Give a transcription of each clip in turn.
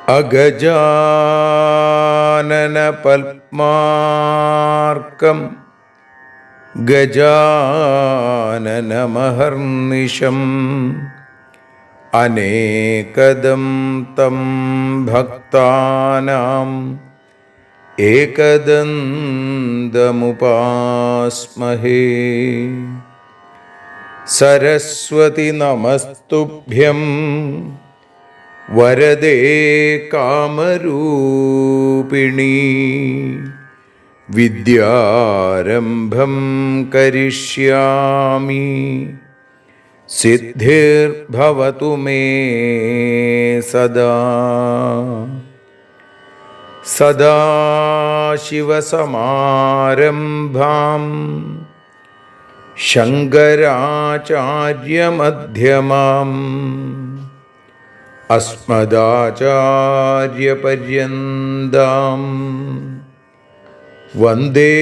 അഗജാനന പത്മാർക്കം ഗജാനനമഹർനിശം അനേകദം തം ഭക്താനാം ഏകദന്തമുപാസ്മഹേ. സരസ്വതി നമസ്തുഭ്യം വരദേ കാമരൂപിണീ. വിദ്യാരംഭം കരിഷ്യാമി സിദ്ധിർഭവതു മേ സദാ. സദാശിവസമാരംഭാം ശങ്കരാചാര്യമധ്യമാം അസ്മദാചാര്യപര്യന്താം വന്ദേ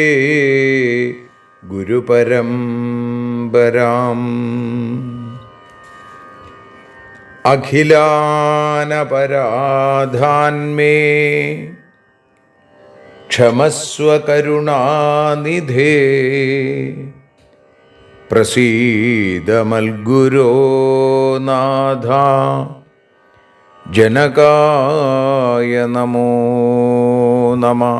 ഗുരുപരമ്പരാം. അഖിലാനപരാധാന്മേ ക്ഷമസ്വ കരുണാനിധേ. പ്രസീദ മൽഗുരോ നാഥ ജനകായ നമോ നമഃ.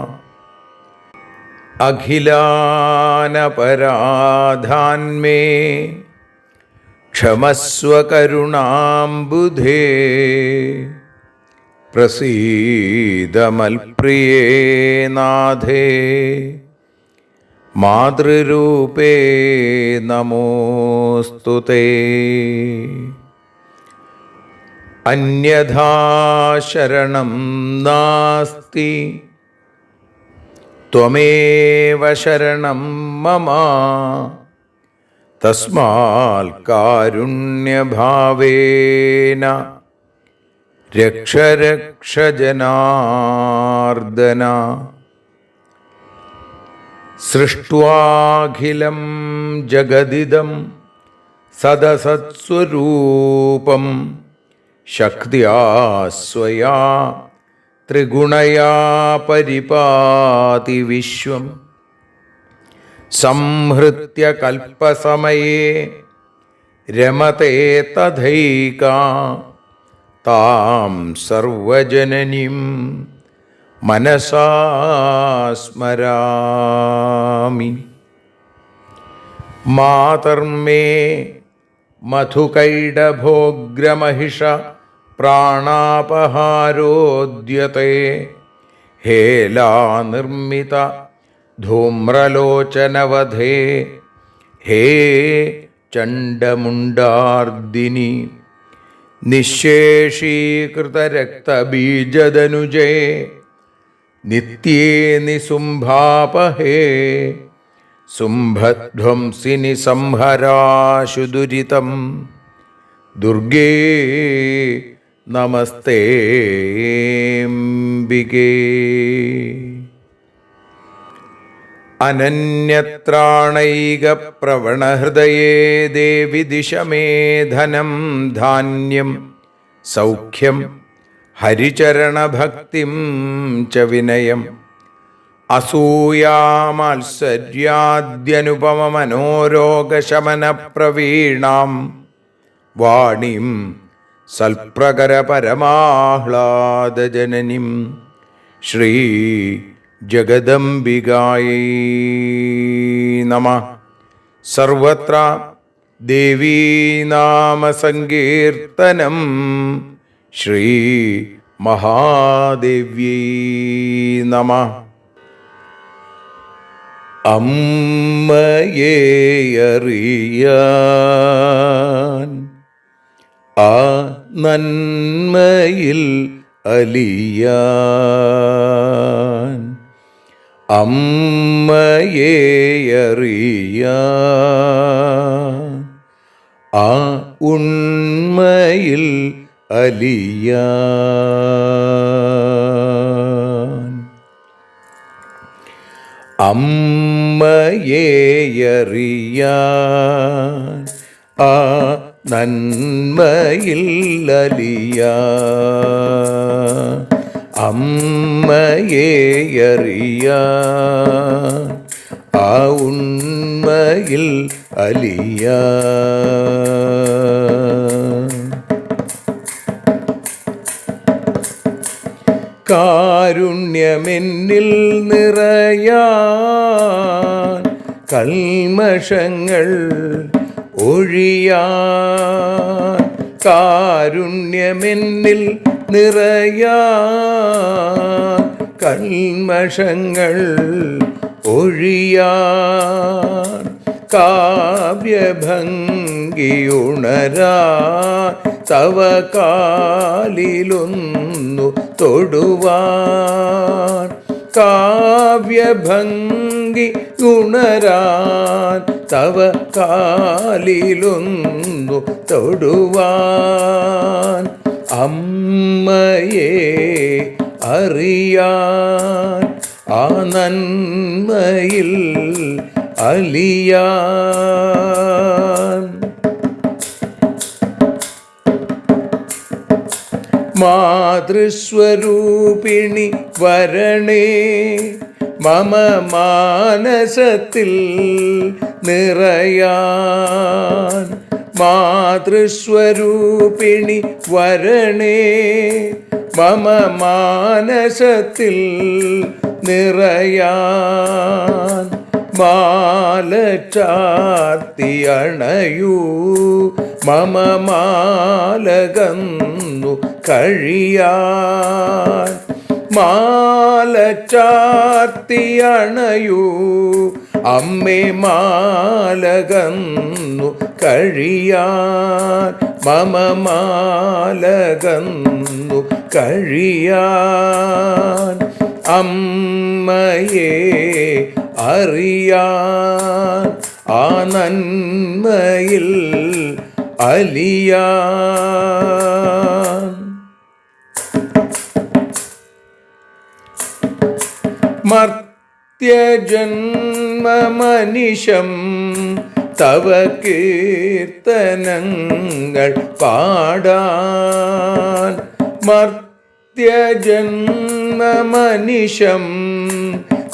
അഖിലാനപരാധാന്മേ ക്ഷമസ്വ കരുണാംബുധേ. പ്രസീദ മൽപ്രിയേ നാഥേ മാതൃരൂപേ നമോസ്തുതേ. അന്യഥാ ശരണം നാസ്തി ത്വമേവ ശരണം മമ. തസ്മാൽ കാരുണ്യഭാവേന രക്ഷ രക്ഷ ജനാർദ്ദന. സൃഷ്ട്വാഖിലം ജഗദിദം സദസത്സ്വരൂപം ശക്തിയാ സ്വയാ ത്രിഗുണയാ പരിപാതി വിശ്വം. സംഹൃത്യ കൽപ്പസമയേ രമതേ തഥൈകാ. താം സർവജനനീം മനസാ സ്മരാമി. മാതർമേ മധുകൈടഭോഗ്രമഹിഷ പ്രാണാപഹാരോദ്യത്തെ. ഹേലാനിർമ്മിത ധൂമ്രലോചനവധേ. ഹേ ചണ്ഡമുണ്ഡാർദിനി. നിശേഷീകൃതരക്തബീജദനുജേ നിത്യേ നിസുംഭാപഹേ. സുംഭധ്വംസിനി സംഹരാശു ദുരിതം. ദുർഗേ നമസ്തേംബികേ. അനന്യത്രാണൈകപ്രവണഹൃദയേ ദേവി ദിശ മേ ധനം ധാന്യം സൗഖ്യം ഹരിചരണഭക്തിം ച വിനയം. അസൂയാമാത്സര്യാദ്യനുപമമനോരോഗശമനപ്രവീണാം വാണീം സൽപ്രകരപരമാഹ്ലാദജനനീം ശ്രീ ജഗദംബികായൈ നമഃ. സർവത്ര ദേവീനാമസങ്കീർത്തനം ശ്രീ മഹാദേവ്യൈ നമഃ. അമ്മയെ അറിയാൻ ആ നന്മയിൽ അലിയാൻ, അമ്മയെ അറിയാൻ ആ ഉണ്മയിൽ അലിയാൻ, അമ്മയെ അറിയാൻ ആ നന്മയിൽ അലിയാൻ, അമ്മയെ അറിയാൻ ആ ഉണ്മയിൽ അലിയാൻ. കാരുണ്യമെന്നിൽ നിറയാൻ, കൽമഷങ്ങൾ ഒഴിയാൻ, കാരുണ്യമെന്നിൽ നിറയാൻ, കൽമഷങ്ങൾ ഒഴിയാൻ, കാവ്യഭംഗിയുണരാൻ തവ കാലിലൊന്നു തൊടുവാൻ, കാവ്യഭംഗി ഉണരാൻ തവ കാലിലൊന്നു തൊടുവാൻ, അമ്മയെ അറിയാൻ ആ നന്മയിൽ അലിയാൻ. മാതൃസ്വരൂപിണി വരണേ മമ മാനസത്തിൽ നിറയാൻ, മാതൃസ്വരൂപിണി വരണേ മമ മാനസത്തിൽ നിറയാൻ, മാല ചാർത്തി അണയൂ മമ മാലകന്നു കഴിയാൻ, മാല ചാർത്തി അണയൂ അമ്മേ മാലകന്നു കഴിയാൻ, മമ മാലകന്നു കഴിയാൻ, അമ്മയെ അറിയാൻ ആ നന്മയിൽ അലിയാൻ. മർത്യജന്മമനിശം തവ കീർത്തനങ്ങൾ പാടാൻ, മർത്യജന്മമനിശം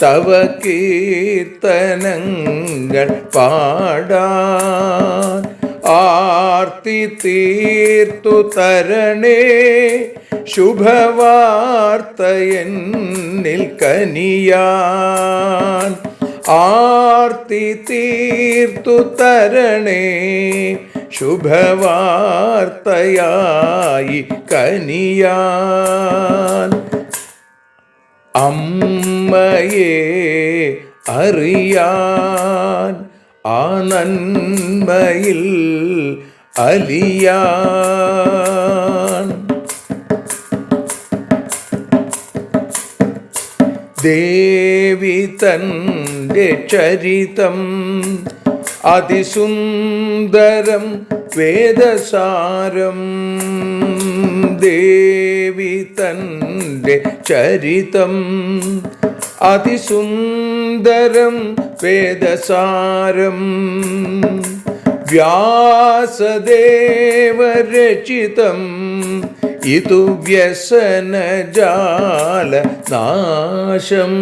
തവ കീർത്തനങ്ങൾ പാടാൻ, ആർത്തി തീർത്തു തരണേ ശുഭവാർത്തയെന്നിൽ കനിയാൻ, ആർത്തി തീർത്തു തരണേ ശുഭവാർത്തയായി കനിയാൻ, അമ്മയെ അറിയാൻ ആ നന്മയിൽ അലിയാൻ. ദേവി തൻ്റെ ചരിതം അതിസുന്ദരം വേദസാരം, ദേവി തൻ്റെ ചരിതം അതിസുന്ദരം വേദസാരം, വ്യാസദേവരചിതം ഇതു വ്യസനജാല നാശം,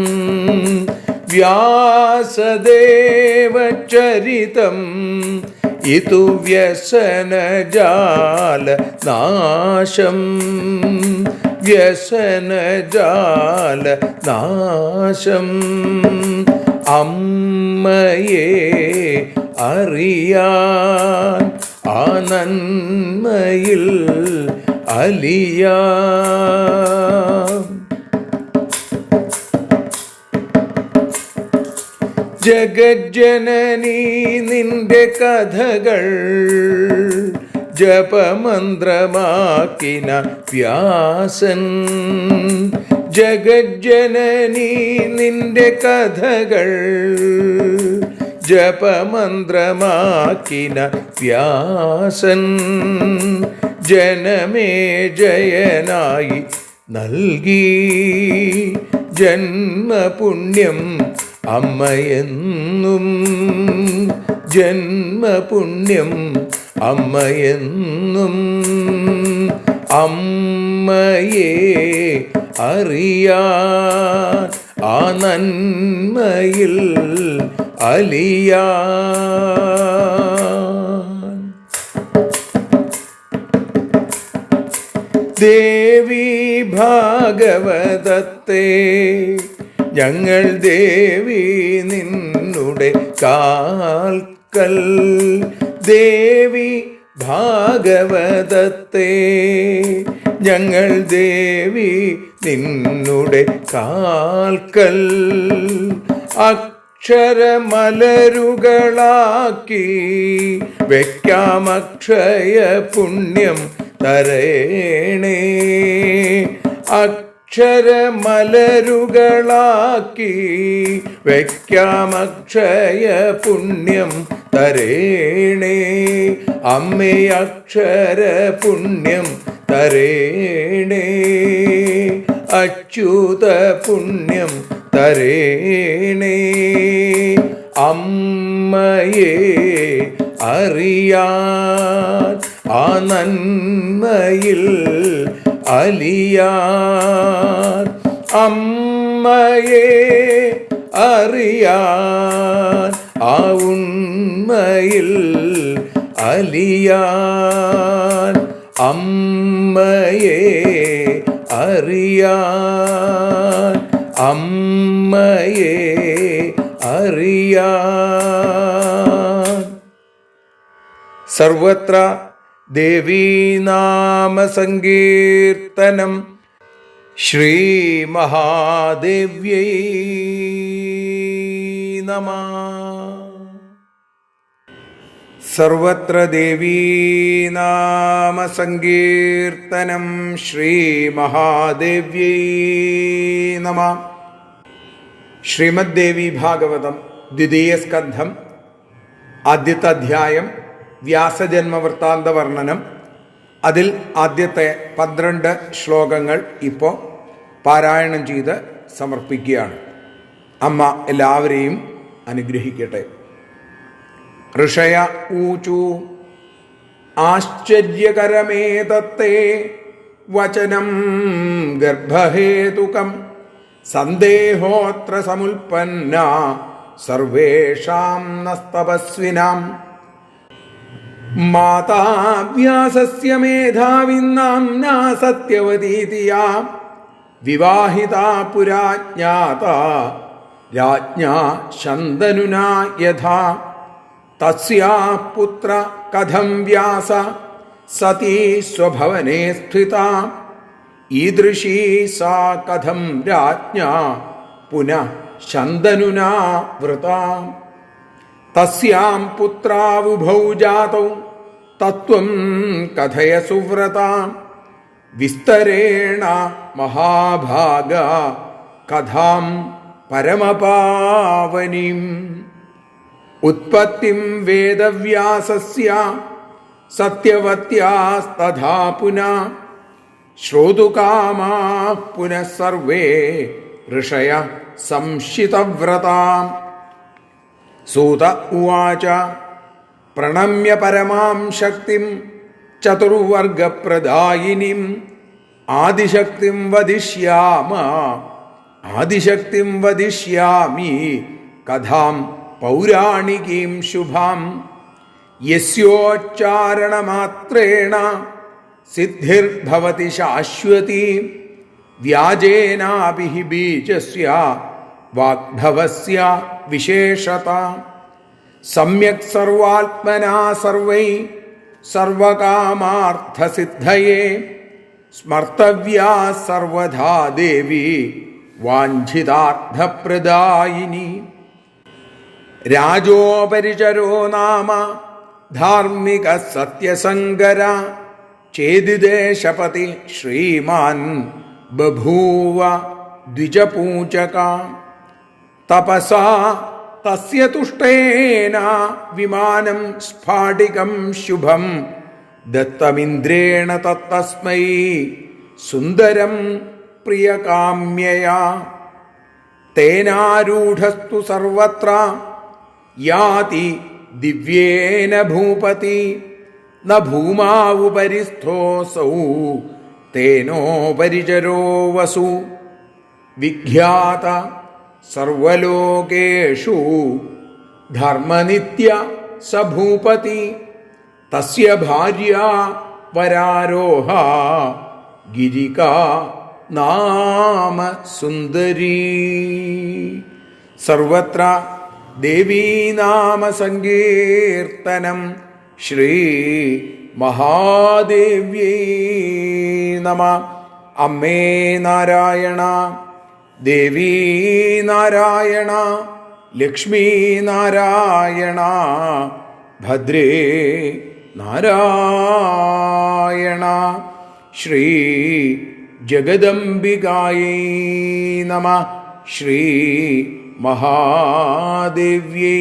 വ്യാസദേവചരിതം ഇതു വ്യസനജാല നാശം, വ്യസനജാല നാശം, അമ്മയെ അറിയാൻ ആ നന്മയിൽ അലിയാൻ. ജഗജ്ജനനീ നിന്റെ കഥകൾ ജപമന്ത്രമാക്കിന വ്യാസൻ. ജഗജ്ജനനീ നിന്റെ കഥകൾ ജപമന്ത്രമാക്കിന വ്യാസൻ. ജനമേ ജയനായി നൽകി ജന്മപുണ്യം അമ്മയെന്നും. ജന്മപുണ്യം അമ്മയെന്നും. അമ്മയെ അറിയാൻ ആ നന്മയിൽ അലിയാൻ. ദേവി ഭാഗവതത്തെ ഞങ്ങൾ ദേവി നിന്നുടെ കാൽക്കൽ. ദേവി ഭാഗവതത്തെ ഞങ്ങൾ ദേവി നിന്നുടെ കാൽക്കൽ. അക്ഷരമലരുകളാക്കി വയ്ക്കാം അക്ഷയ പുണ്യം തരേണേ. അക്ഷരമലരുകളാക്കി വയ്ക്കാം അക്ഷയ പുണ്യം തരേണേ. അമ്മേ അക്ഷര പുണ്യം തരേണേ. അച്യുത പുണ്യം തരേണേ. അമ്മയെ അറിയാൻ ആ നന്മയിൽ അലിയാൻ. അമ്മയെ അറിയാൻ ആ ഉണ്മയിൽ അലിയാൻ. അമ്മയെ അറിയാൻ. അമ്മയെ അറിയാൻ. സർവത്ര ദേവീനാമസങ്കീർത്തനം. ശ്രീ മഹാദേവ്യൈ നമഃ. സർവത്ര ദേവീനാമസങ്കീർത്തനം. ശ്രീ മഹാദേവ്യൈ നമഃ. ശ്രീമദ് ദേവി ഭാഗവതം ദ്വിതീയ സ്കന്ധം ആദ്യത്തെ അധ്യായം വ്യാസജന്മവൃത്താന്ത വർണ്ണനം. അതിൽ ആദ്യത്തെ 12 ശ്ലോകങ്ങൾ ഇപ്പോൾ പാരായണം ചെയ്ത് സമർപ്പിക്കുകയാണ്. അമ്മ എല്ലാവരെയും അനുഗ്രഹിക്കട്ടെ. ഋഷയ ഊചു ആശ്ചര്യകരമേതത്തെ വചനം ഗർഭഹേതുകം സന്ദേഹോത്ര സമുൽപ്പന്ന സർവേഷാം നസ്തപസ്വിനാം. മാതാ വ്യാസസ്യ മേധാവിന്നാംനാ സത്യവതീതിയാ വിവാഹിതാ പുരാ ജ്ഞാതാ രാജ്ഞാ ശന്തനുനാ യഥാ. തസ്യാഃ പുത്ര കഥം വ്യാസ സതീ സ്വഭവനെ സ്ഥിതാ. ഈദൃശീ സാ കഥം രാജ്ഞാ പുനഃ ശന്തനുനാ വൃതാ. തസ്യാം പുത്രാവുഭൗ ജാതൗ തത്വം കഥയ സുവ്രതാ. വിസ്തരേണ മഹാഭാഗ കഥാം പരമപാവനീം. ഉത്പത്തിം വേദവ്യാസസ്യ സത്യവത്യാസ്തഥാ പുനഃ. ശ്രോതുകാമാഃ പുനഃ സർവേ ഋഷയ സംശിതവ്രതാം. സൂത ഉവാച പ്രണമ്യ പരമാം ശക്തിം ചതുർവർഗപ്രദായിനിം ആദിശക്തിം വദിഷ്യാമി കഥാം പൗരാണികീം ശുഭാം. യസ്യോച്ചാരണമാത്രേണ സിദ്ധിർഭവതി ശാശ്വതി. വ്യാജേനാപി ഹി ബീജസ്യ വാഗ്ഭവസ്യ വിശേഷത. സമ്യക് സർവാത്മനാ സർവൈ സർവകാമാർത്ഥസിദ്ധയേ സ്മർത്തവ്യാ സർവധാ ദേവി വാഞ്ഛിതാർത്ഥപ്രദായിനി. രാജോപരിചരോ നാമ ധാർമ്മിക സത്യസങ്കര ചേതിദേശപതി ശ്രീമാൻ ബഭൂവ ദ്വിജപൂജക തപസാ തസ്യ തുഷ്ടേന വിമാനം സ്ഫാടികം ശുഭം ദത്തമിന്ദ്രേണ തത്തസ്മൈ സുന്ദരം പ്രിയകാമ്യയാ തേനാരൂഢസ്തു സർവത്ര യാതി ദിവ്യേന ഭൂപതി ന ഭൂമാവുപരിസ്ഥോസൗ തേനോപരിചരോ വസു വിഖ്യാത സർവലോകേഷു ധർമ്മനിത്യ സ ഭൂപതി തസ്യ ഭാര്യ വരാരോഹ ഗിരിക നാമ സുന്ദരീ സർവത്ര ദേവീനാമ സങ്കീർത്തനം ശ്രീ മഹാദേവ്യൈ നമഃ. അമ്മേ നാരായണ, ദേവീ നാരായണ, ലക്ഷ്മീ നാരായണ, ഭദ്രേ നാരായണ, ശ്രീ ജഗദംബികായൈ നമഃ. ശ്രീ മഹാദേവ്യൈ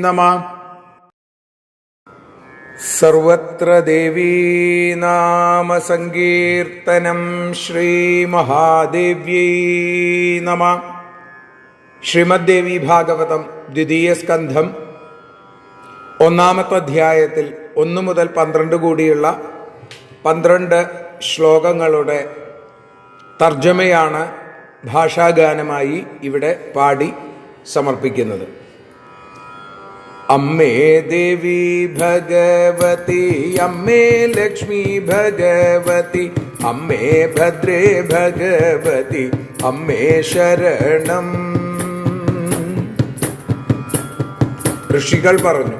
നമഃ. സർവത്ര ദേവീനാമ സങ്കീർത്തനം ശ്രീ മഹാദേവ്യൈ നമഃ. ശ്രീമദ് ദേവി ഭാഗവതം ദ്വിതീയ സ്കന്ധം 1-ാമത്തെ അധ്യായത്തിൽ 1 മുതൽ 12 കൂടിയുള്ള 12 ശ്ലോകങ്ങളുടെ തർജ്ജമയാണ് ഭാഷാഗാനമായി ഇവിടെ പാടി സമർപ്പിക്കുന്നത്. അമ്മേ ദേവി ഭഗവതി, അമ്മേ ലക്ഷ്മി ഭഗവതി, അമ്മേ ഭദ്രേ ഭഗവതി, അമ്മേ ശരണം. ഋഷികൾ പറഞ്ഞു,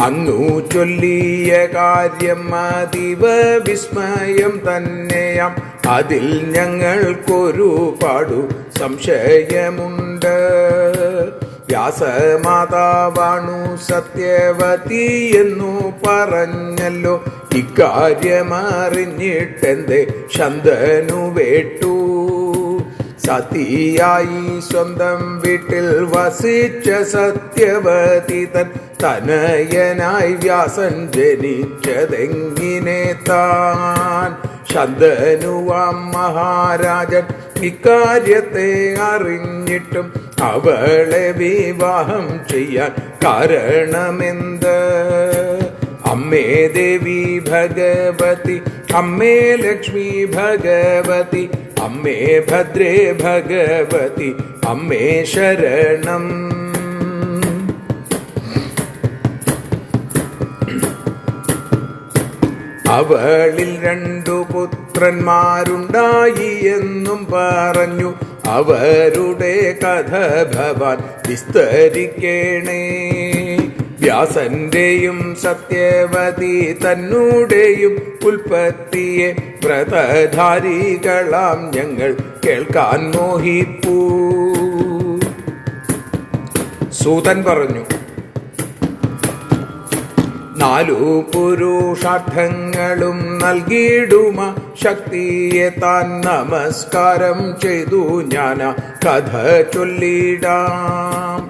അങ്ങു ചൊല്ലിയ കാര്യം അതീവ വിസ്മയം തന്നെയാം. അതിൽ ഞങ്ങൾക്കൊരു പാടു സംശയമുണ്ട്. വ്യാസമാതാവാണു സത്യവതി എന്നു പറഞ്ഞല്ലോ. ഇക്കാര്യമറിഞ്ഞിട്ടെന്തേ ശന്തനു വേട്ടു. സതിയായി സ്വന്തം വീട്ടിൽ വസിച്ച സത്യവതി തൻ തനയനായി വ്യാസൻ ജനിച്ചതെങ്ങിനെ താൻ. ശന്തനുവാം മഹാരാജൻ ഇക്കാര്യത്തെ അറിഞ്ഞിട്ടും അവളെ വിവാഹം ചെയ്യാൻ കാരണമെന്ത്? അമ്മേ ദേവി ഭഗവതി, അമ്മേ ലക്ഷ്മി ഭഗവതി, അമ്മേ ഭദ്രേ ഭഗവതി, അമ്മേ ശരണം. അവളിൽ 2 പുത്രന്മാരുണ്ടായി എന്നും പറഞ്ഞു. അവരുടെ കഥ ഭവാൻ വിസ്തരിക്കേണേ. വ്യാസന്റെയും സത്യവതി തന്നുടെയും ഉൽപ്പത്തിയെ വ്രതധാരികളാം ഞങ്ങൾ കേൾക്കാൻ മോഹിപ്പൂ. സൂതൻ പറഞ്ഞു, 4 പുരുഷാർത്ഥങ്ങളും നൽകിയിടുമ ശക്തിയെ താൻ നമസ്കാരം ചെയ്തു ഞാൻ കഥ ചൊല്ലിടാം.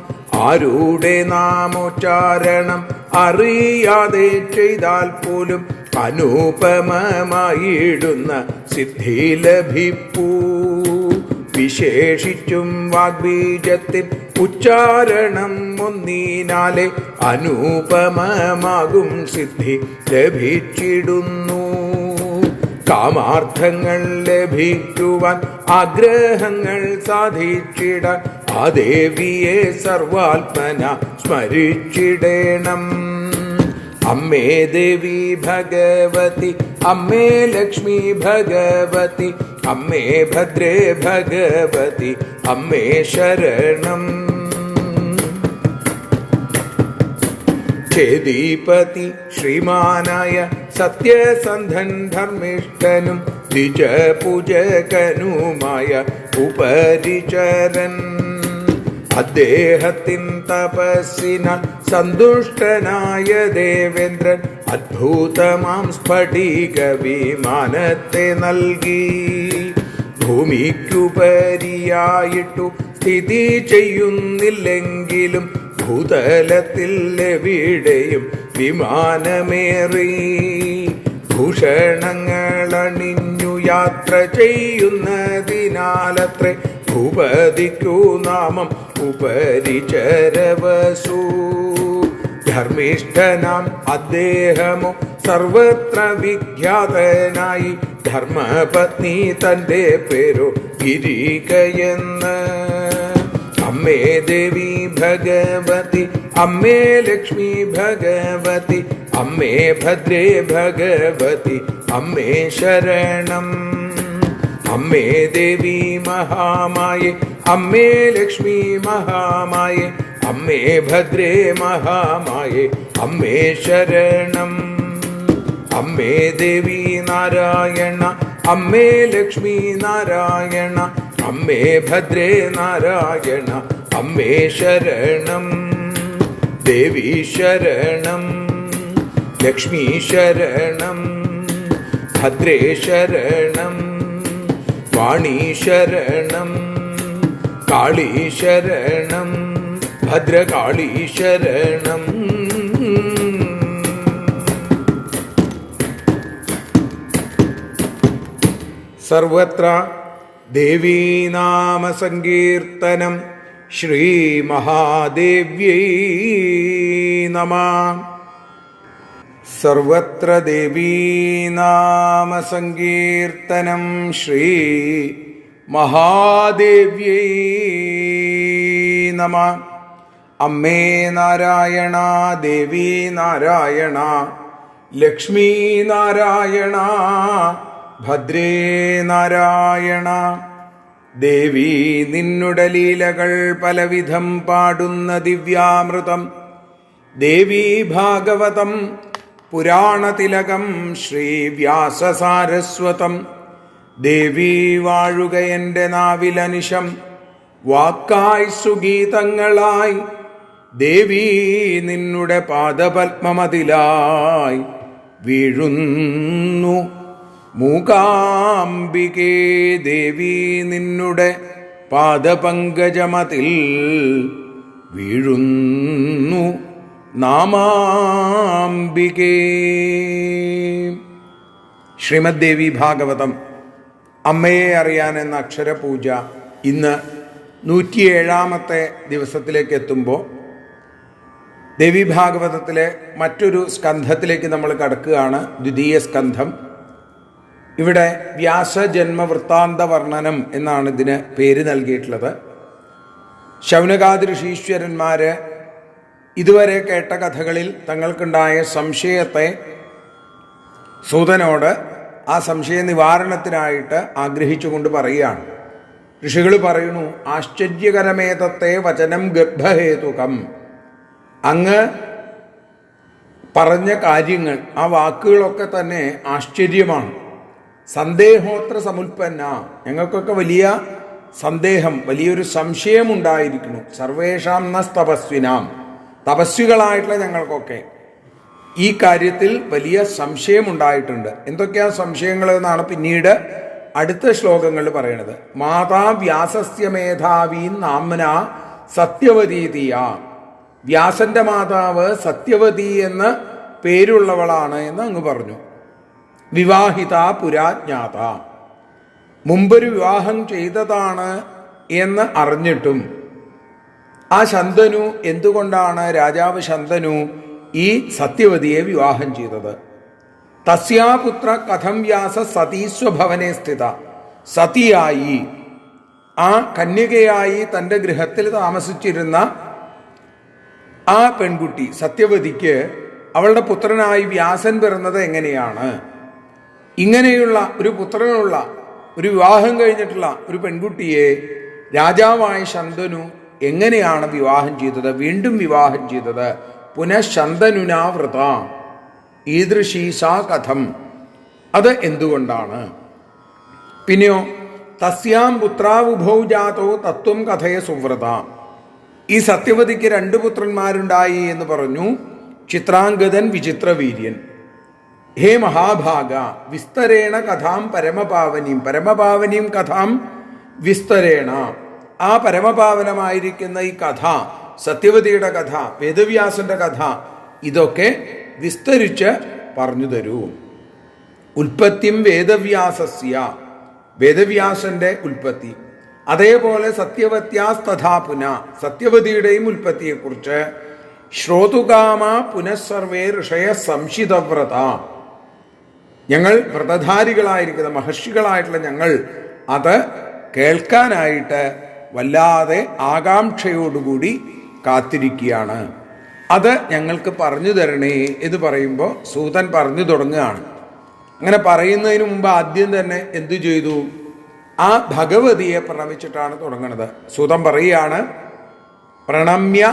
ആരുടെ നാമോച്ചാരണം അറിയാതെ ചെയ്താൽ പോലും അനുപമമായിടുന്ന സിദ്ധി ലഭിപ്പൂ. വിശേഷിച്ചും വാഗ്ബീജത്തിൻ ഉച്ചാരണം ഒന്നിനാലെ അനുപമമാകും സിദ്ധി ലഭിച്ചിടുന്നു. കാമാർത്ഥങ്ങൾ ലഭിക്കുവാൻ ആഗ്രഹങ്ങൾ സാധിച്ചിടാൻ ആ ദേവിയെ സർവാത്മന സ്മരിച്ചിടേണം. അമ്മേ ദേവി ഭഗവതി, അമ്മേ ലക്ഷ്മി ഭഗവതി, അമ്മേ ഭദ്രേ ഭഗവതി, അമ്മേ ശരണം. ചേദീപതി ശ്രീമാനായ സത്യസന്ധൻ ധർമ്മിഷ്ഠനും ദ്വിജപൂജകനുമായ ഉപരിചരൻ അദ്ദേഹത്തിൻ തപസ്സിനാൽ സന്തുഷ്ടനായ ദേവേന്ദ്രൻ അദ്ഭുതമാം സ്ഫടിക വിമാനത്തെ നൽകി. ഭൂമിക്കുപരിയായിട്ടു സ്ഥിതി ചെയ്യുന്നില്ലെങ്കിലും ഭൂതലത്തിൽ എവിടെയും വിമാനമേറി ഭൂഷണങ്ങളണിഞ്ഞു യാത്ര ചെയ്യുന്നതിനാലത്രേ ഭൂപതിക്കു നാമം ഉപരിചരവസു. ധർമ്മിഷ്ഠനാം അദ്ദേഹമോ സർവത്ര വിഖ്യാതനായി. ധർമ്മപത്നി തന്റെ പേരോ ഗിരികയെന്ന്. അമ്മേ ദേവി ഭഗവതി, അമ്മേ ലക്ഷ്മി ഭഗവതി, അമ്മേ ഭദ്രേ ഭഗവതി, അമ്മേ ശരണം. അമ്മേ ദേവി മഹാമായേ, അമ്മേ ലക്ഷ്മി മഹാമായേ, അമ്മേ ഭദ്രേ മഹാമായേ, അമ്മേ ശരണം. അമ്മേ ദേവി നാരായണ, അമ്മേ ലക്ഷ്മി നാരായണ, അമ്മേ ഭദ്രേ നാരായണ, അമ്മേ ശരണം. ദേവി ശരണം, ലക്ഷ്മി ശരണം, ഭദ്രേ ശരണം, വാണി ശരണം, കാളി ശരണം, ഭദ്രകാളി ശരണം. സർവത്ര ദേവീനാമസങ്കീർത്തനം. ശ്രീ മഹാദേവ്യൈ നമഃ. സർവത്ര ദേവീനാമസങ്കീർത്തനം. ശ്രീ മഹാദേവ്യൈ നമഃ. അമ്മേ നാരായണ, ദേവി നാരായണ, ലക്ഷ്മി നാരായണ, ഭദ്രേ നാരായണ. ദേവി നിന്നുടെ ലീലകൾ പലവിധം പാടുന്ന ദിവ്യാമൃതം. ദേവി ഭാഗവതം പുരാണതിലകം ശ്രീ വ്യാസസാരസ്വതം. ദേവി വാഴുക എൻ്റെ നാവിലനിശം, വാക്കായി സുഗീതങ്ങളായി. ദേവി നിന്നുടെ പാദപത്മമതിലായി വീഴുന്നു മൂകാംബികേ. ദേവി നിന്നുടെ പാദപങ്കജമതിൽ വീഴുന്നു നാമാംബികേ. ശ്രീമദ് ദേവി ഭാഗവതം അമ്മയെ അറിയാൻ എന്ന അക്ഷരപൂജ ഇന്ന് 107ാമത്തെ ദിവസത്തിലേക്ക് എത്തുമ്പോൾ ദേവി ഭാഗവതത്തിലെ മറ്റൊരു സ്കന്ധത്തിലേക്ക് നമ്മൾ കടക്കുകയാണ്. ദ്വിതീയ സ്കന്ധം. ഇവിടെ വ്യാസജന്മവൃത്താന്ത വർണ്ണനം എന്നാണ് ഇതിന് പേര് നൽകിയിട്ടുള്ളത്. ശൗനകാദി ഋഷീശ്വരന്മാർ ഇതുവരെ കേട്ട കഥകളിൽ തങ്ങൾക്കുണ്ടായ സംശയത്തെ സൂതനോട് ആ സംശയ നിവാരണത്തിനായിട്ട് ആഗ്രഹിച്ചുകൊണ്ട് പറയുകയാണ്. ഋഷികൾ പറയുന്നു, ആശ്ചര്യകരമേതത്തെ വചനം ഗർഭഹേതുകം. അങ്ങ് പറഞ്ഞ കാര്യങ്ങൾ, ആ വാക്കുകളൊക്കെ തന്നെ ആശ്ചര്യമാണ്. സന്ദേഹോത്ര സമുൽപ്പന്ന, ഞങ്ങൾക്കൊക്കെ വലിയ സന്ദേഹം, വലിയൊരു സംശയമുണ്ടായിരിക്കുന്നു. സർവേഷാം നസ്തപസ്വിനാം, തപസ്വികളായിട്ടുള്ള ഞങ്ങൾക്കൊക്കെ ഈ കാര്യത്തിൽ വലിയ സംശയമുണ്ടായിട്ടുണ്ട്. എന്തൊക്കെയാ സംശയങ്ങൾ എന്നാണ് പിന്നീട് അടുത്ത ശ്ലോകങ്ങളിൽ പറയണത്. മാതാ വ്യാസസ്യ മേധാവി നാമ്ന സത്യവതീതിയ. വ്യാസന്റെ മാതാവ് സത്യവതി എന്ന് പേരുള്ളവളാണ് എന്ന് അങ്ങ് പറഞ്ഞു. വിവാഹിത പുരാജ്ഞാത, മുമ്പൊരു വിവാഹം ചെയ്തതാണ് എന്ന് അറിഞ്ഞിട്ടും ആ ശന്തനു, എന്തുകൊണ്ടാണ് രാജാവ് ശന്തനു ഈ സത്യവതിയെ വിവാഹം ചെയ്തത്? തസ്യാപുത്ര കഥം വ്യാസ സതീസ്വഭവനെ സ്ഥിത. സതിയായി, ആ കന്യകയായി തൻ്റെ ഗൃഹത്തിൽ താമസിച്ചിരുന്ന ആ പെൺകുട്ടി സത്യവതിക്ക് അവളുടെ പുത്രനായി വ്യാസൻ പിറന്നത് എങ്ങനെയാണ്? ഇങ്ങനെയുള്ള ഒരു പുത്രനുള്ള, ഒരു വിവാഹം കഴിഞ്ഞിട്ടുള്ള ഒരു പെൺകുട്ടിയെ രാജാവായ ശന്തനു എങ്ങനെയാണ് വിവാഹം ചെയ്തത്, വീണ്ടും വിവാഹം ചെയ്തത്? പുനഃശന്തനുനാ വൃത ഈദൃശീസാ കഥം, അത് എന്തുകൊണ്ടാണ്? പിന്നെയോ തസ്യാം പുത്രാവുഭൗ ജാതോ തത്വം കഥയ സുവ്രത. ഈ സത്യവതിക്ക് 2 പുത്രന്മാരുണ്ടായി എന്ന് പറഞ്ഞു. ചിത്രാംഗതൻ, വിചിത്രവീര്യൻ. ഹേ മഹാഭാഗ, വിസ്തരേണ കഥാം പരമപാവനീം, പരമപാവനീം കഥാം വിസ്തരേണ. ആ പരമപാവനമായിരിക്കുന്ന ഈ കഥ, സത്യവതിയുടെ കഥ, വേദവ്യാസന്റെ കഥ, ഇതൊക്കെ വിസ്തരിച്ച് പറഞ്ഞു തരൂ. ഉൽപ്പത്തിയും വേദവ്യാസസ്യ, വേദവ്യാസന്റെ ഉൽപ്പത്തി, അതേപോലെ സത്യവത്യാസ് തഥാ പുന, സത്യവതിയുടെയും ഉൽപ്പത്തിയെക്കുറിച്ച്. ശ്രോതുകാമ പുനഃസർവേ ഋഷയ സംശിതവ്രത, ഞങ്ങൾ വ്രതധാരികളായിരിക്കുന്ന മഹർഷികളായിട്ടുള്ള ഞങ്ങൾ അത് കേൾക്കാനായിട്ട് വല്ലാതെ ആകാംക്ഷയോടുകൂടി കാത്തിരിക്കുകയാണ്. അത് ഞങ്ങൾക്ക് പറഞ്ഞു തരണേ എന്ന് പറയുമ്പോൾ സൂതൻ പറഞ്ഞു തുടങ്ങുകയാണ്. അങ്ങനെ പറയുന്നതിന് മുമ്പ് ആദ്യം തന്നെ എന്തു ചെയ്തു? ആ ഭഗവതിയെ പ്രണമിച്ചിട്ടാണ് തുടങ്ങുന്നത്. സൂതൻ പറയുകയാണ്, പ്രണമ്യ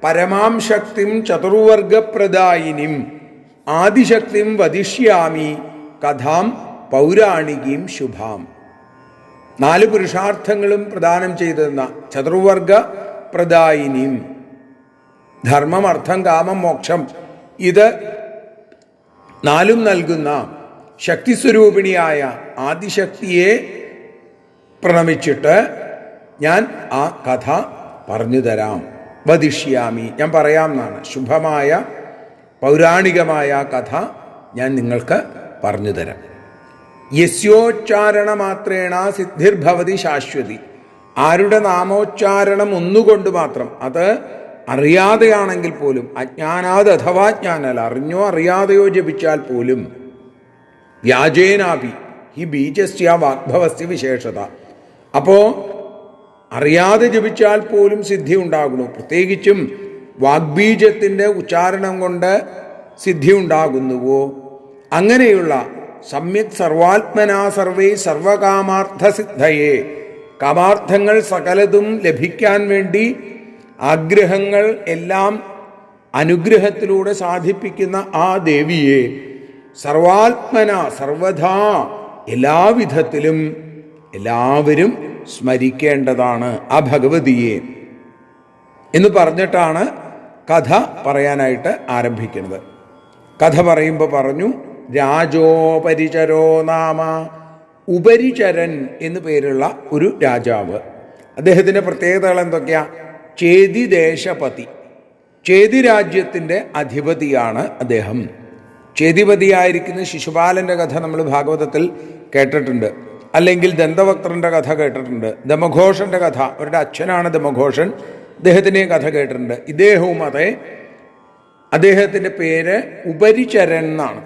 പരമാം ശക്തിം ചതുർവർഗപ്രദായിനിം ആദിശക്തിം വദിഷ്യാമി കഥാം പൗരാണികീം ശുഭാം. 4 പുരുഷാർത്ഥങ്ങളും പ്രദാനം ചെയ്തെന്ന ചതുർവർഗ പ്രദായിനിം, ധർമ്മം, അർത്ഥം, കാമം, മോക്ഷം, ഇത് 4 നൽകുന്ന ശക്തിസ്വരൂപിണിയായ ആദിശക്തിയെ പ്രണമിച്ചിട്ട് ഞാൻ ആ കഥ പറഞ്ഞു തരാം. വദിഷ്യാമി, ഞാൻ പറയാം എന്നാണ്. ശുഭമായ പൗരാണികമായ കഥ ഞാൻ നിങ്ങൾക്ക് പറഞ്ഞു തരാം. യസ്യോച്ചാരണ മാത്രേണ സിദ്ധിർഭവതി ശാശ്വതി, ആരുടെ നാമോച്ചാരണം ഒന്നുകൊണ്ട് മാത്രം, അത് അറിയാതെയാണെങ്കിൽ പോലും, അജ്ഞാനാത് അഥവാ ജ്ഞാനല്ല, അറിഞ്ഞോ അറിയാതെയോ ജപിച്ചാൽ പോലും, വ്യാജേനാപി ഹി ബീജസ്യ വാഗ്ഭവസ്യ വിശേഷത. അപ്പോൾ അറിയാതെ ജപിച്ചാൽ പോലും സിദ്ധി ഉണ്ടാകുന്നു. പ്രത്യേകിച്ചും വാഗ്ബീജത്തിൻ്റെ ഉച്ചാരണം കൊണ്ട് സിദ്ധി ഉണ്ടാകുന്നുവോ, അങ്ങനെയുള്ള സമ്യക് സർവാത്മനാ സർവേ സർവകാമാർത്ഥ സിദ്ധയെ, കാമാർത്ഥങ്ങൾ സകലതും ലഭിക്കാൻ വേണ്ടി ആഗ്രഹങ്ങൾ എല്ലാം അനുഗ്രഹത്തിലൂടെ സാധിപ്പിക്കുന്ന ആ ദേവിയെ സർവാത്മന, സർവഥാ, എല്ലാവിധത്തിലും എല്ലാവരും സ്മരിക്കേണ്ടതാണ് ആ ഭഗവതിയെ എന്ന് പറഞ്ഞിട്ടാണ് കഥ പറയാനായിട്ട് ആരംഭിക്കുന്നത്. കഥ പറയുമ്പോൾ പറഞ്ഞു, രാജോപരിചരോ നാമ, ഉപരിചരൻ എന്നു പേരുള്ള ഒരു രാജാവ്. അദ്ദേഹത്തിൻ്റെ പ്രത്യേകതകൾ എന്തൊക്കെയാ? ചേതി ദേശപതി, ചേതി രാജ്യത്തിൻ്റെ അധിപതിയാണ് അദ്ദേഹം. ചേതിപതിയായിരിക്കുന്ന ശിശുപാലൻ്റെ കഥ നമ്മൾ ഭാഗവതത്തിൽ കേട്ടിട്ടുണ്ട്, അല്ലെങ്കിൽ ദന്തവക്ത്രൻ്റെ കഥ കേട്ടിട്ടുണ്ട്, ദമഘോഷൻ്റെ കഥ, അവരുടെ അച്ഛനാണ് ദമഘോഷൻ, അദ്ദേഹത്തിൻ്റെ കഥ കേട്ടിട്ടുണ്ട്. ഇദ്ദേഹവും അതെ, അദ്ദേഹത്തിൻ്റെ പേര് ഉപരിചരൻ എന്നാണ്.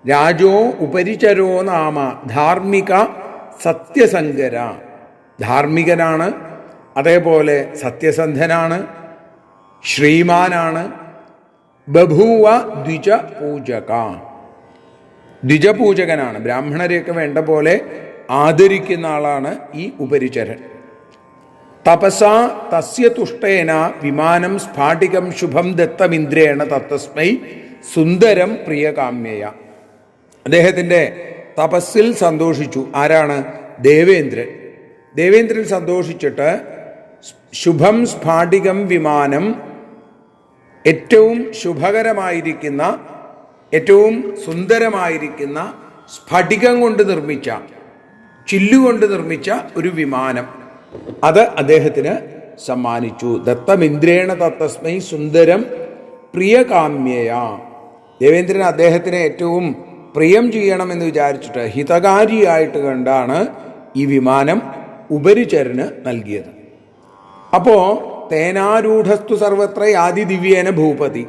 രാജോ ഉപരിചരോ നാമ, ധാർമ്മിക സത്യസങ്കര, ധാർമ്മികനാണ്, അതേപോലെ സത്യസന്ധനാണ്, ശ്രീമാനാണ്. ബഭൂവ ദ്വിജപൂജക, ദ്വിജപൂജകനാണ്, ബ്രാഹ്മണരെയൊക്കെ വേണ്ട പോലെ ആദരിക്കുന്ന ആളാണ് ഈ ഉപരിചരൻ. തപസാ തസ്യ തുഷ്ടേന വിമാനം സ്ഫാടികം ശുഭം ദത്തമിന്ദ്രേണ തത്തസ്മൈ സുന്ദരം പ്രിയകാമ്യയ. അദ്ദേഹത്തിൻ്റെ തപസ്സിൽ സന്തോഷിച്ചു ആരാണ്? ദേവേന്ദ്രൻ. ദേവേന്ദ്രൻ സന്തോഷിച്ചിട്ട് ശുഭം സ്ഫാടികം വിമാനം, ഏറ്റവും ശുഭകരമായിരിക്കുന്ന, ഏറ്റവും സുന്ദരമായിരിക്കുന്ന സ്ഫടികം കൊണ്ട് നിർമ്മിച്ച, ചില്ലുകൊണ്ട് നിർമ്മിച്ച ഒരു വിമാനം, അത് അദ്ദേഹത്തിന് സമ്മാനിച്ചു. ദത്തമിന്ദ്രേണ തത്തസ്മൈ സുന്ദരം പ്രിയകാമ്യയ. ദേവേന്ദ്രൻ അദ്ദേഹത്തിന് ഏറ്റവും പ്രിയം ചെയ്യണമെന്ന് വിചാരിച്ചിട്ട്, ഹിതകാരിയായിട്ട് കണ്ടാണ് ഈ വിമാനം ഉപരിചരന് നൽകിയത്. അപ്പോൾ തേനാരൂഢസ്തു സർവത്ര യാതി ദിവ്യേന ഭൂപതി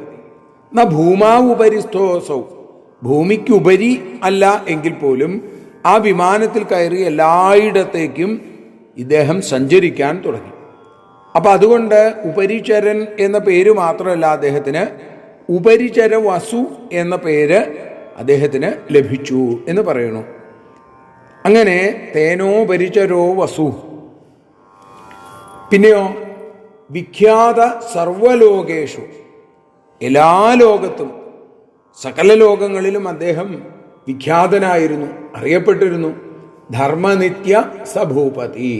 ന ഭൂമാ ഉപരിസ്ഥോസൗ, ഭൂമിക്കുപരി അല്ല എങ്കിൽ പോലും ആ വിമാനത്തിൽ കയറി എല്ലായിടത്തേക്കും ഇദ്ദേഹം സഞ്ചരിക്കാൻ തുടങ്ങി. അപ്പം അതുകൊണ്ട് ഉപരിചരൻ എന്ന പേര് മാത്രമല്ല അദ്ദേഹത്തിന്, ഉപരിചര വസു എന്ന പേര് അദ്ദേഹത്തിന് ലഭിച്ചു എന്ന് പറയുന്നു. അങ്ങനെ തേനോപരിചരോ വസു. പിന്നെയോ വിഖ്യാത സർവലോകേഷു, എല്ലാ ലോകത്തും, സകല ലോകങ്ങളിലും അദ്ദേഹം വിഖ്യാതനായിരുന്നു, അറിയപ്പെട്ടിരുന്നു. ധർമ്മനിത്യ സഭൂപതി,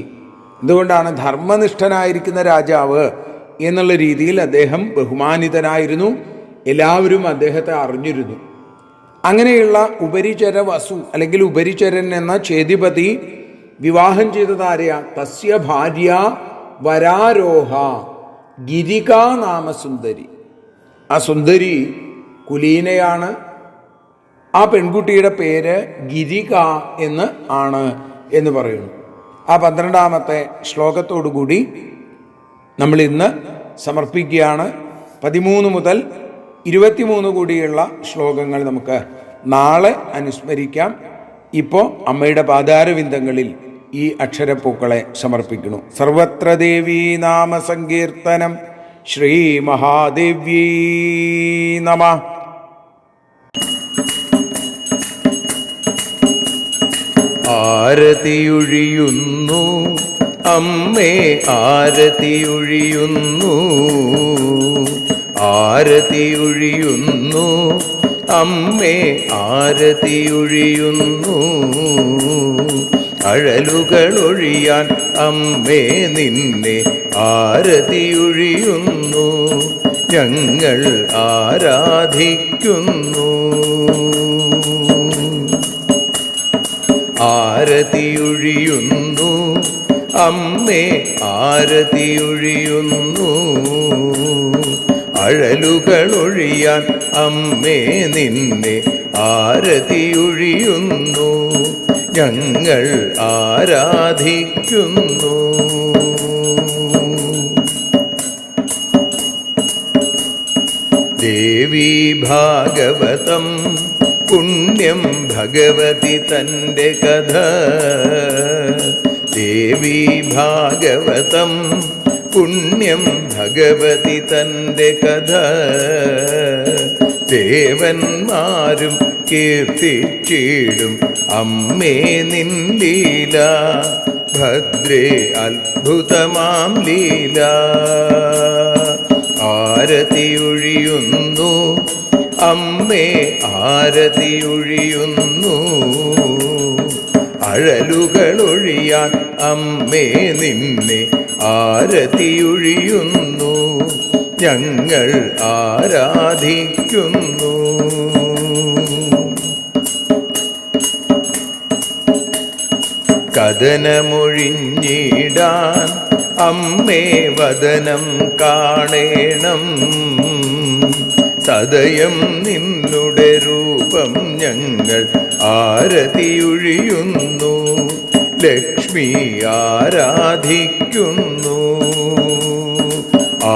എന്തുകൊണ്ടാണ്? ധർമ്മനിഷ്ഠനായിരിക്കുന്ന രാജാവ് എന്നുള്ള രീതിയിൽ അദ്ദേഹം ബഹുമാനിതനായിരുന്നു. എല്ലാവരും അദ്ദേഹത്തെ അറിഞ്ഞിരുന്നു. അങ്ങനെയുള്ള ഉപരിചര വസു അല്ലെങ്കിൽ ഉപരിചരൻ എന്ന ചേതിപതി വിവാഹം ചെയ്തതാരെയാ? തസ്യ ഭാര്യ വരാരോഹ ഗിരിക നാമ സുന്ദരി. ആ സുന്ദരി കുലീനയാണ്. ആ പെൺകുട്ടിയുടെ പേര് ഗിരിക എന്ന് ആണ് എന്ന് പറയുന്നു. ആ 12ാമത്തെ ശ്ലോകത്തോടുകൂടി നമ്മൾ ഇന്ന് സമർപ്പിക്കുകയാണ്. 13 മുതൽ 23 കൂടിയുള്ള ശ്ലോകങ്ങൾ നമുക്ക് നാളെ അനുസ്മരിക്കാം. ഇപ്പോൾ അമ്മയുടെ പാദാരവിന്ദങ്ങളിൽ ഈ അക്ഷരപ്പൂക്കളെ സമർപ്പിക്കുന്നു. സർവത്ര ദേവീ നാമ സങ്കീർത്തനം. ശ്രീ മഹാദേവ്യൈ നമഃ. ആരതിയൊഴിയുന്നു അമ്മേ, ആരതിയൊഴിയുന്നു, ആരതിയൊഴിയുന്നു അമ്മേ, ആരതിയൊഴിയുന്നു. അഴലുകളൊഴിയാൻ അമ്മേ നിന്നെ ആരതിയൊഴിയുന്നു. ഞങ്ങൾ ആരാധിക്കുന്നു. ആരതിയൊഴിയുന്നു അമ്മേ, ആരതിയൊഴിയുന്നു. അഴലുകളൊഴിയാൻ അമ്മേ നിന്നെ ആരതിയൊഴിയുന്നു. ഞങ്ങൾ ആരാധിക്കുന്നു. ദേവീ ഭാഗവതം പുണ്യം ഭഗവതി തൻ്റെ കഥ. ദേവീ ഭാഗവതം പുണ്യം ഭഗവതി തൻ്റെ കഥ. ദേവന്മാരും കീർത്തിച്ചിടും അമ്മേ നിൻ ലീല. ഭദ്രേ അത്ഭുതമാം ലീല. ആരതിയൊഴിയുന്നു അമ്മേ, ആരതിയൊഴിയുന്നു. അഴലുകളൊഴിയാൻ അമ്മേ നിന്നെ ആരതിയൊഴിയുന്നു. ഞങ്ങൾ ആരാധിക്കുന്നു. കഥനമൊഴിഞ്ഞിടാൻ അമ്മേ വദനം കാണേണം. സദയം നിന്നുടെ രൂപം ഞങ്ങൾ ആരതിയൊഴിയുന്നു. ലക്ഷ്മി ആരാധിക്കുന്നു.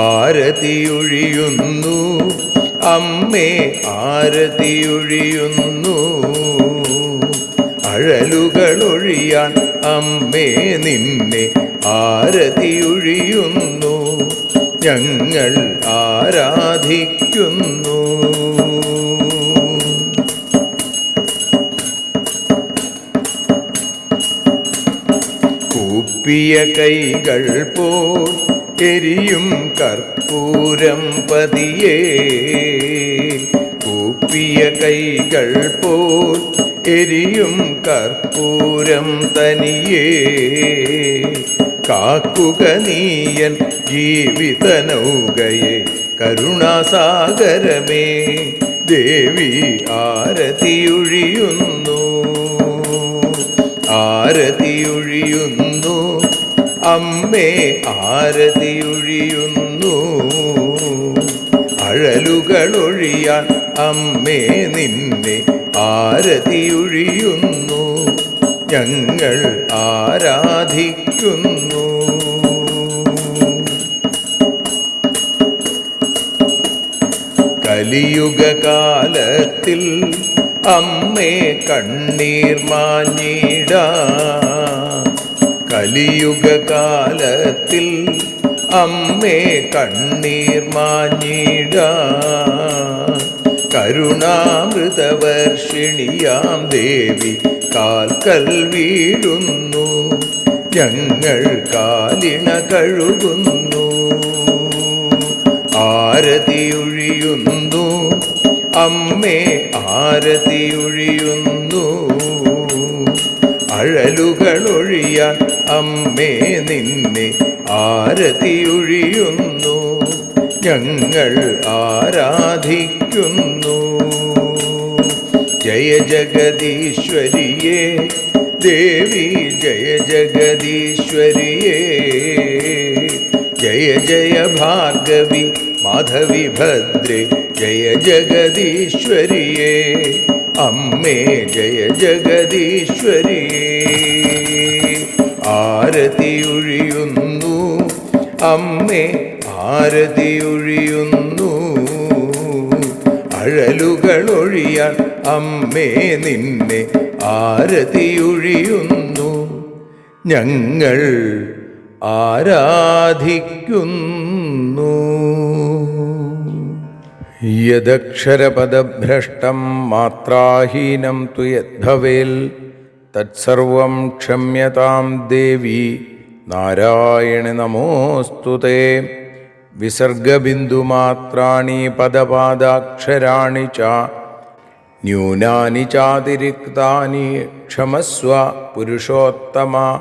ആരതിയൊഴിയുന്നു അമ്മേ, ആരതിയൊഴിയുന്നു. അഴലുകളൊഴിയാൻ അമ്മേ നിന്നെ ആരതിയൊഴിയുന്നു. ഞങ്ങൾ ആരാധിക്കുന്നു. കൂപ്പിയ കൈകൾ പോൽ എരിയും കർപ്പൂരം പതിയേ. കൂപ്പിയ കൈകൾ പോൽ എരിയും കർപ്പൂരം തനിയേ. കാക്കുക നീയൻ ജീവിത നൗകയെ കരുണാസാഗരമേ. ദേവി ആരതിയൊഴിയുന്നു. ആരതിയൊഴിയുന്നു അമ്മേ, ആരതിയൊഴിയുന്നു. അഴലുകളൊഴിയാൻ അമ്മേ നിന്നെ ആരതിയൊഴിയുന്നു. ഞങ്ങൾ ആരാധിക്കുന്നു. കലിയുഗകാലത്തിൽ അമ്മേ കണ്ണീർ മാഞ്ഞിടാ. കലിയുഗകാലത്തിൽ അമ്മേ കണ്ണീർ മാഞ്ഞിടാ. കരുണാമൃതവർഷിണിയാം ദേവി കാൽക്കൽ വീഴുന്നു. ഞങ്ങൾ കാലിണ കഴുകുന്നു. ആരതിയൊഴിയുന്നു അമ്മേ, ആരതിയൊഴിയുന്നു. അഴലുകളൊഴിയാൻ അമ്മേ നിന്നെ ആരതിയൊഴിയുന്നു. ഞങ്ങൾ ആരാധിക്കുന്നു. ജയ ജഗദീശ്വരിയേ ദേവി, ജയ ജഗദീശ്വരിയേ, ജയ ജയ ഭാർഗവി മാധവി ഭദ്രേ, ജയ ജഗദീശ്വരിയേ അമ്മേ, ജയ ജഗദീശ്വരിയേ. ആരതിയൊഴിയുന്നു അമ്മേ, ആരതിയൊഴിയുന്നു, അഴലുകളൊഴിയാൻ അമ്മേ നിന്നെ ആരതിയൊഴിയുന്നു. ഞങ്ങൾ ആരാധിക്കുന്നു. യദക്ഷരപദഭ്രഷ്ടം മാത്രാഹീനം തു യദ്ഭവേൽ തത്സർവം ക്ഷമ്യതാം ദേവി നാരായണി നമോസ്തുതേ. വിസർഗബിന്ദുമാത്രാണി പദപാദാക്ഷരാണി ച ന്യൂനാനി ചാതിരിക്താനി ക്ഷമസ്വ പുരുഷോത്തമ.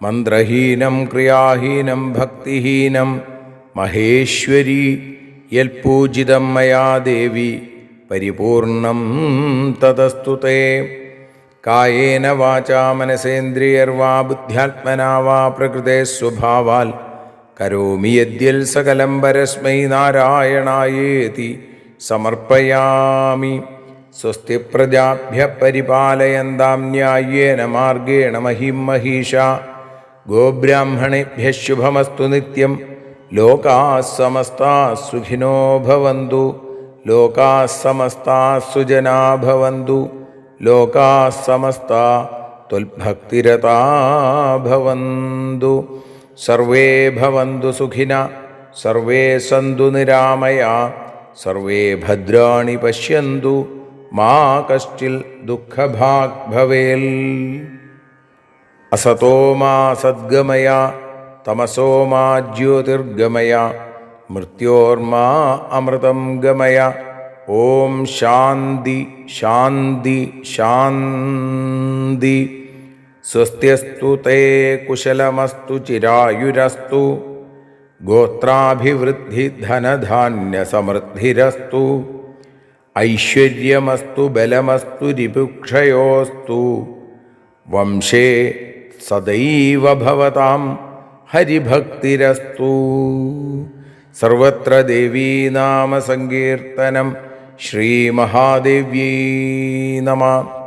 മന്ത്രഹീനം ക്രിയാഹീനം ഭക്തിഹീനം മഹേശ്വരി യൽപൂജിതം മയാ ദേവി പരിപൂർണം തതസ്തു തേ. കായേന വാചാ മനസേന്ദ്രിയർവാ ബുദ്ധ്യാത്മനാ വാ പ്രകൃതേ സ്വഭാവാൽ കരോമി യദ്യൽ സകലം പരസ്മൈ നാരായണായേതി സമർപ്പയാമി. സ്വസ്തി പ്രജാഭ്യഃ പരിപാലയന്താം ന്യായേന മാർഗേണ മഹിം മഹീഷാ. ഗോബ്രാഹ്മണേഭ്യഃ ശുഭമസ്തു നിത്യം. ലോകാഃ സമസ്താഃ സുഖിനോ ഭവന്തു. ലോകാഃ സമസ്താഃ സുജനാ ഭവന്തു. ലോകാഃ സമസ്താഃ ത്വൽഭക്തിരതാ ഭവന്തു. സർവേ ഭവന്തു സുഖിനഃ, സർവേ സന്തു നിരാമയാഃ, സർവേ ഭദ്രാണി പശ്യന്തു, മാ കശ്ചിൽ ദുഃഖഭാഗ് ഭവേൽ. അസതോ മാ സദ്ഗമയ, തമസോ മാ ജ്യോതിർഗമയ, മൃത്യോർമാ അമൃതം ഗമയ. ഓം ശാന്തി ശാന്തി ശാന്തി. സ്വസ്ത്യസ്തു തേ കുശലമസ്തു ചിരായുരസ്തു. ഗോത്രാഭിവൃദ്ധി ധനധാന്യസമൃദ്ധിരസ്തു. ഐശ്വര്യമസ്തു ബലമസ്തു രിപുക്ഷയോസ്തു. വംശേ സദൈവ ഭവതാം ഹരിഭക്തിരസ്തു. സർവത്ര ദേവീനാമസങ്കീർത്തനം. ശ്രീമഹാദേവ്യൈ നമഃ.